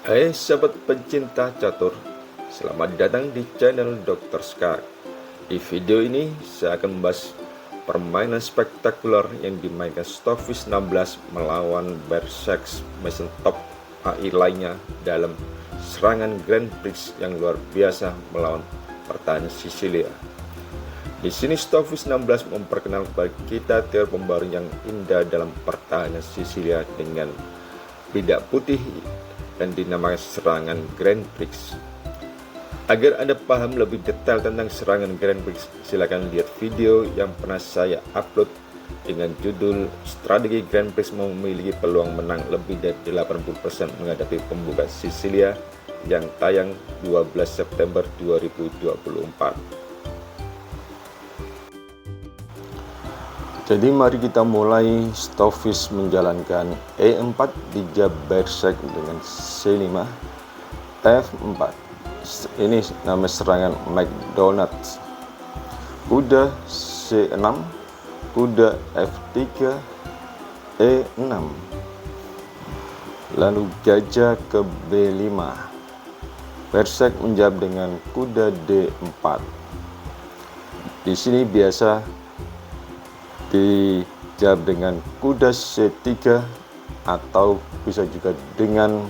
Hai sahabat pencinta catur, selamat datang di channel Dr. Skak. Di video ini saya akan membahas permainan spektakuler yang dimainkan Stockfish 16 melawan Berserk Mason top AI lainnya dalam serangan Grand Prix yang luar biasa melawan pertahanan Sisilia. Di sini Stockfish 16 memperkenalkan kepada kita teori pembaru yang indah dalam pertahanan Sisilia dengan bidak putih dan dinamakan serangan Grand Prix. Agar Anda paham lebih detail tentang serangan Grand Prix, silakan lihat video yang pernah saya upload dengan judul Strategi Grand Prix memiliki peluang menang lebih dari 80% menghadapi pembuka Sisilia yang tayang 12 September 2024. Jadi mari kita mulai. Stockfish menjalankan E4 di jab Berserk dengan C5, F4. Ini nama serangan McDonald's. Kuda C6, kuda F3, E6. Lalu gajah ke B5. Berserk menjawab dengan kuda D4. Di sini biasa dijawab dengan kuda C3 atau bisa juga dengan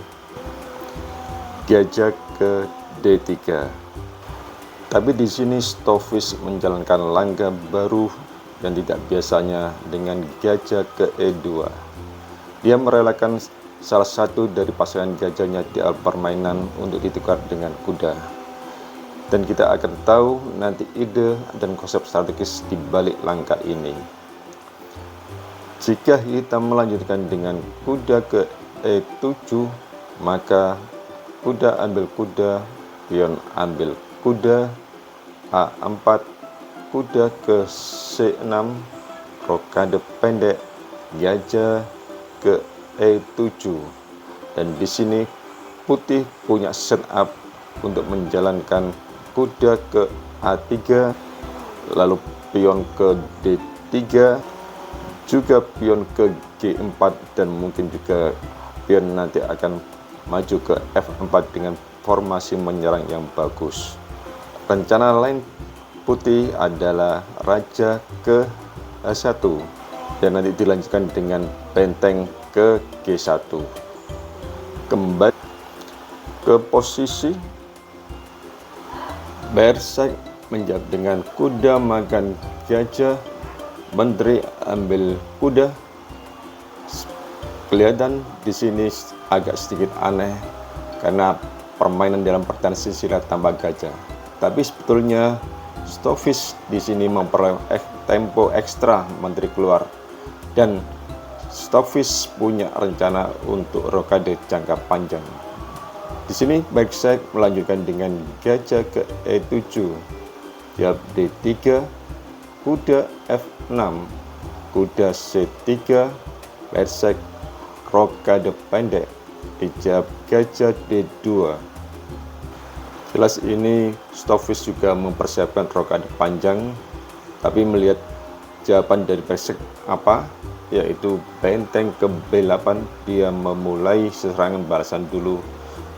gajah ke D3. Tapi di sini Stockfish menjalankan langkah baru dan tidak biasanya dengan gajah ke E2. Dia merelakan salah satu dari pasangan gajahnya di awal permainan untuk ditukar dengan kuda. Dan kita akan tahu nanti ide dan konsep strategis di balik langkah ini. Jika hitam melanjutkan dengan kuda ke E7, maka kuda ambil kuda, pion ambil kuda, A4, kuda ke C6, rokade pendek, gajah ke E7. Dan di sini putih punya setup untuk menjalankan kuda ke A3, lalu pion ke D3, juga pion ke G4, dan mungkin juga pion nanti akan maju ke F4 dengan formasi menyerang yang bagus. Rencana lain putih adalah raja ke H1 dan nanti dilanjutkan dengan benteng ke G1. Kembali ke posisi, Berserk menjawab dengan kuda makan gajah, menteri ambil kuda. Kelihatan di sini agak sedikit aneh karena permainan dalam pertahanan Sisilia tanpa gajah. Tapi sebetulnya Stockfish di sini memperoleh tempo ekstra menteri keluar, dan Stockfish punya rencana untuk rokade jangka panjang. Di sini Berserk melanjutkan dengan gajah ke E7, jab D3, kuda F6, kuda C3, Berserk rokade pendek, dijawab gajah D2. Jelas ini Stockfish juga mempersiapkan rokade panjang, tapi melihat jawaban dari Berserk apa, yaitu benteng ke B8, dia memulai serangan balasan dulu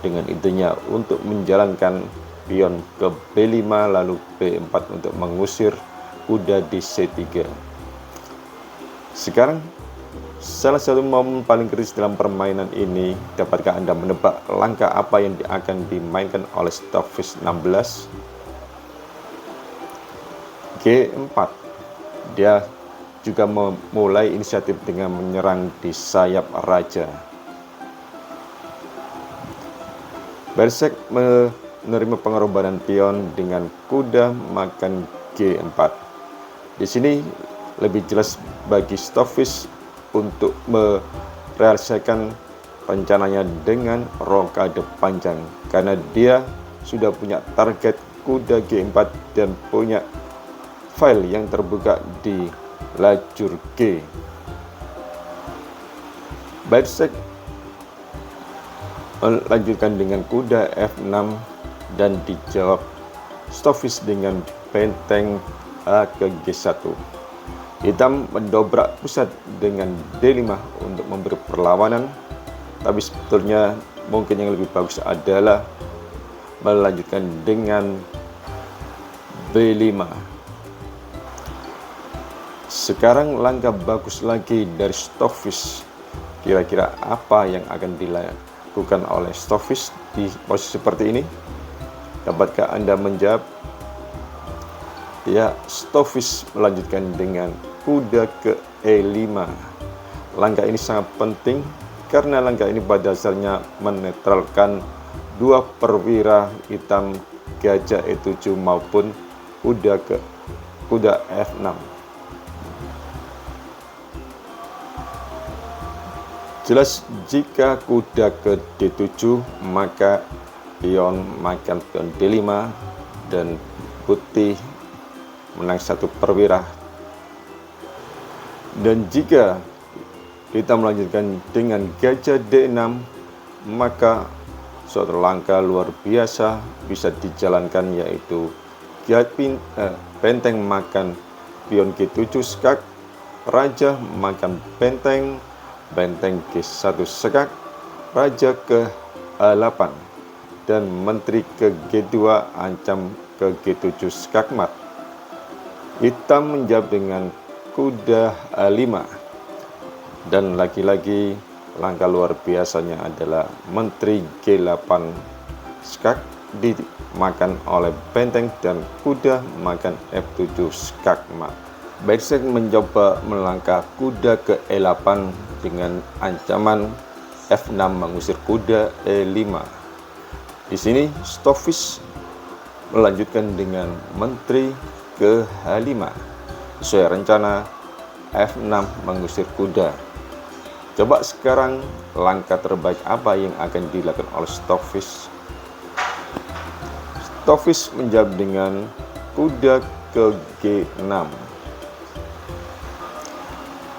dengan idenya untuk menjalankan pion ke B5 lalu B4 untuk mengusir kuda di C3. Sekarang salah satu momen paling kritis dalam permainan ini. Dapatkah Anda menebak langkah apa yang akan dimainkan oleh Stockfish 16? G4. Dia juga memulai inisiatif dengan menyerang di sayap raja. Berserk menerima pengorbanan pion dengan kuda makan G4. Di sini lebih jelas bagi Stockfish untuk merealisasikan rencananya dengan rokade panjang, karena dia sudah punya target kuda G4 dan punya file yang terbuka di lajur G. Berserk melanjutkan dengan kuda F6 dan dijawab Stockfish dengan benteng A ke G1. Hitam mendobrak pusat dengan D5 untuk memberi perlawanan, tapi sebetulnya mungkin yang lebih bagus adalah melanjutkan dengan B5. Sekarang langkah bagus lagi dari stockfish. Kira-kira apa yang akan dilakukan oleh stockfish di posisi seperti ini? Dapatkah Anda menjawab? Ya, stockfish melanjutkan dengan kuda ke E5. Langkah ini sangat penting karena langkah ini pada dasarnya menetralkan dua perwira hitam gajah E7 maupun kuda F6. Jelas jika kuda ke D7 maka pion makan pion D5 dan putih menang satu perwira. Dan jika kita melanjutkan dengan gajah D6 maka suatu langkah luar biasa bisa dijalankan, yaitu benteng makan pion G7 skak, raja makan benteng G1 skak, raja ke A8 dan menteri ke G2 ancam ke G7 skak mat. Hitam menjawab dengan kuda A5 dan lagi-lagi langkah luar biasanya adalah menteri G8 skak dimakan oleh benteng dan kuda makan F7 skak mat. Berserk mencoba melangkah kuda ke E8 dengan ancaman F6 mengusir kuda E5. Di sini stockfish melanjutkan dengan menteri ke H5. Sesuai rencana F6 mengusir kuda. Coba sekarang langkah terbaik apa yang akan dilakukan oleh stockfish? Stockfish menjawab dengan kuda ke G6.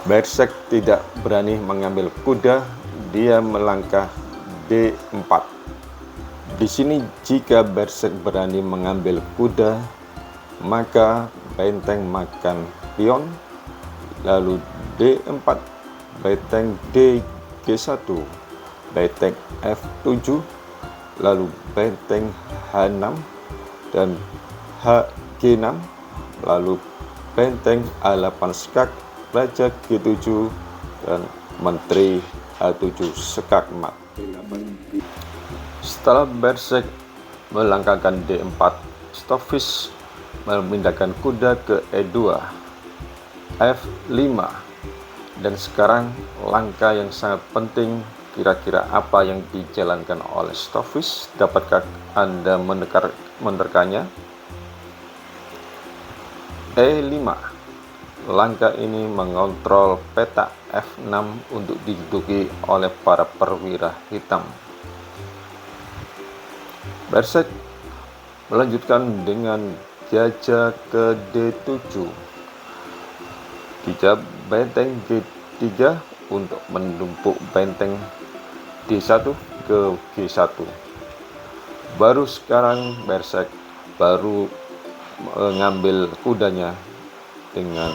Berserk tidak berani mengambil kuda, dia melangkah D4. Di sini jika Berserk berani mengambil kuda, maka benteng makan pion, lalu D4, benteng D G1, benteng F7, lalu benteng H6 dan G6, lalu benteng A8 skak, raja G7 dan menteri H7 skak mat. Setelah Berserk melangkahkan D4, stockfish memindahkan kuda ke E2, F5, dan sekarang langkah yang sangat penting, kira-kira apa yang dijalankan oleh stockfish? Dapatkah Anda menerkanya? E5. Langkah ini mengontrol peta F6 untuk diduduki oleh para perwira hitam. Berserk melanjutkan dengan gajah ke D7. Dijawab benteng G3 untuk menumpuk benteng D1 ke G1. Baru sekarang Berserk baru mengambil kudanya dengan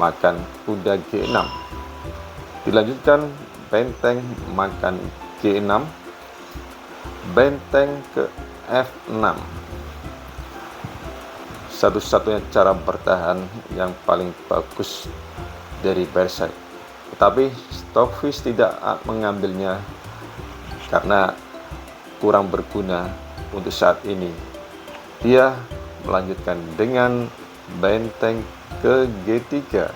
makan kuda G6. Dilanjutkan benteng makan G6, benteng ke F6. Satu-satunya cara bertahan yang paling bagus dari Berserk, tetapi stockfish tidak mengambilnya karena kurang berguna untuk saat ini. Dia melanjutkan dengan benteng ke G3.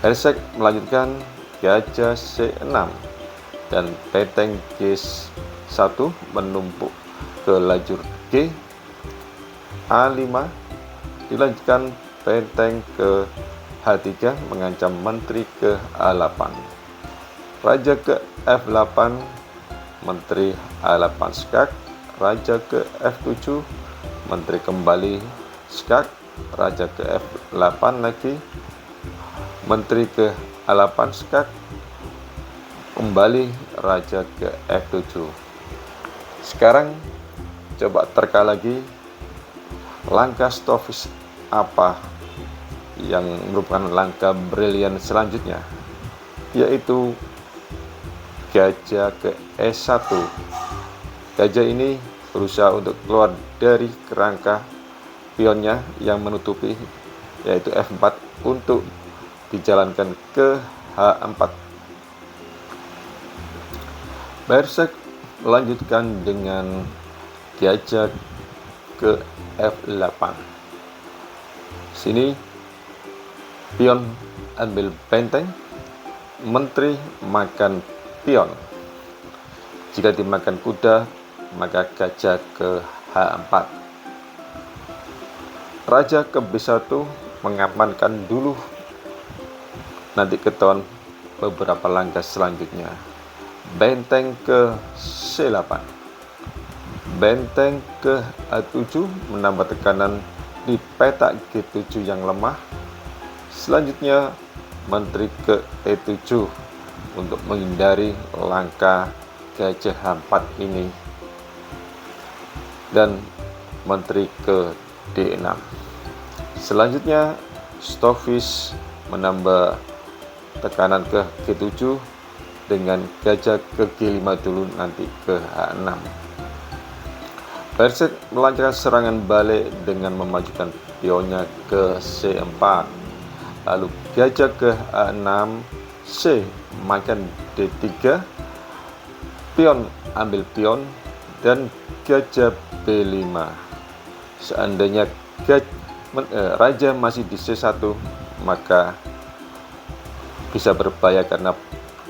Berserk melanjutkan gajah C6 dan benteng G1 menumpuk ke lajur G. A5 dilanjutkan benteng ke H3 mengancam menteri ke A8, raja ke F8, menteri A8 skak, raja ke F7, menteri kembali skak, raja ke F8 lagi, menteri ke A8 skak, kembali raja ke F7. Sekarang coba terka lagi langkah stockfish apa yang merupakan langkah brilian selanjutnya, yaitu gajah ke E1. Gajah ini berusaha untuk keluar dari kerangka pionnya yang menutupi, yaitu F4, untuk dijalankan ke H4. Berserk melanjutkan dengan gajah ke F8. Sini pion ambil benteng, menteri makan pion. Jika dimakan kuda, maka gajah ke H4. Raja ke B1 mengamankan dulu, nanti ketahuan beberapa langkah selanjutnya. Benteng ke C8, benteng ke A7 menambah tekanan di petak G7 yang lemah. Selanjutnya menteri ke E7 untuk menghindari langkah gajah H4 ini, dan menteri ke D6. Selanjutnya Stoffis menambah tekanan ke G7 dengan gajah ke G5 dulu, nanti ke H6. Berserk melancarkan serangan balik dengan memajukan pionnya ke C4, lalu gajah ke A6, C makan D3, pion ambil pion, dan gajah B5. Seandainya raja masih di C1, maka bisa berbahaya karena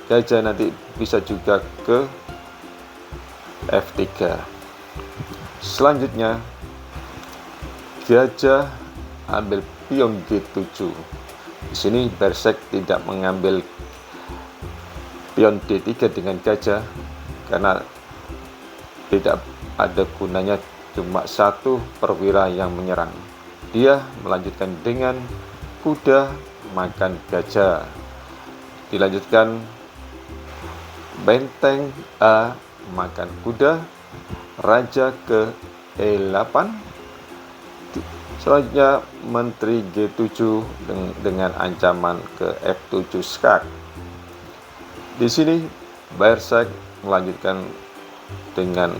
gajah nanti bisa juga ke F3. Selanjutnya gajah ambil pion G7. Di sini Berserk tidak mengambil pion D3 dengan gajah karena tidak ada gunanya, cuma satu perwira yang menyerang. Dia melanjutkan dengan kuda makan gajah. Dilanjutkan benteng A makan kuda, raja ke E8. Selanjutnya menteri G7 dengan ancaman ke F7 skak. Di sini Berserk melanjutkan dengan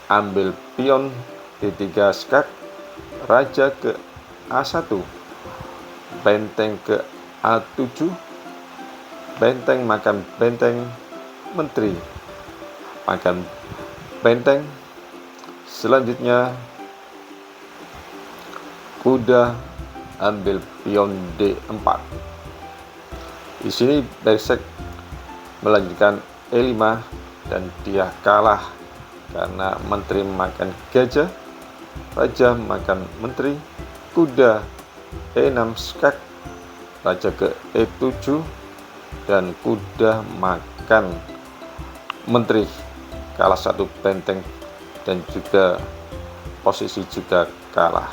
ambil pion D3 skak, raja ke A1, benteng ke A7, benteng makan benteng, menteri makan benteng. Selanjutnya kuda ambil pion D4. Di sini Berserk melanjutkan E5 dan dia kalah karena menteri makan gajah, raja makan menteri, kuda E6 skak, raja ke E7, dan kuda makan menteri, kalah satu benteng dan juga posisi juga kalah.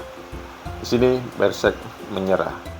Di sini Berserk menyerah.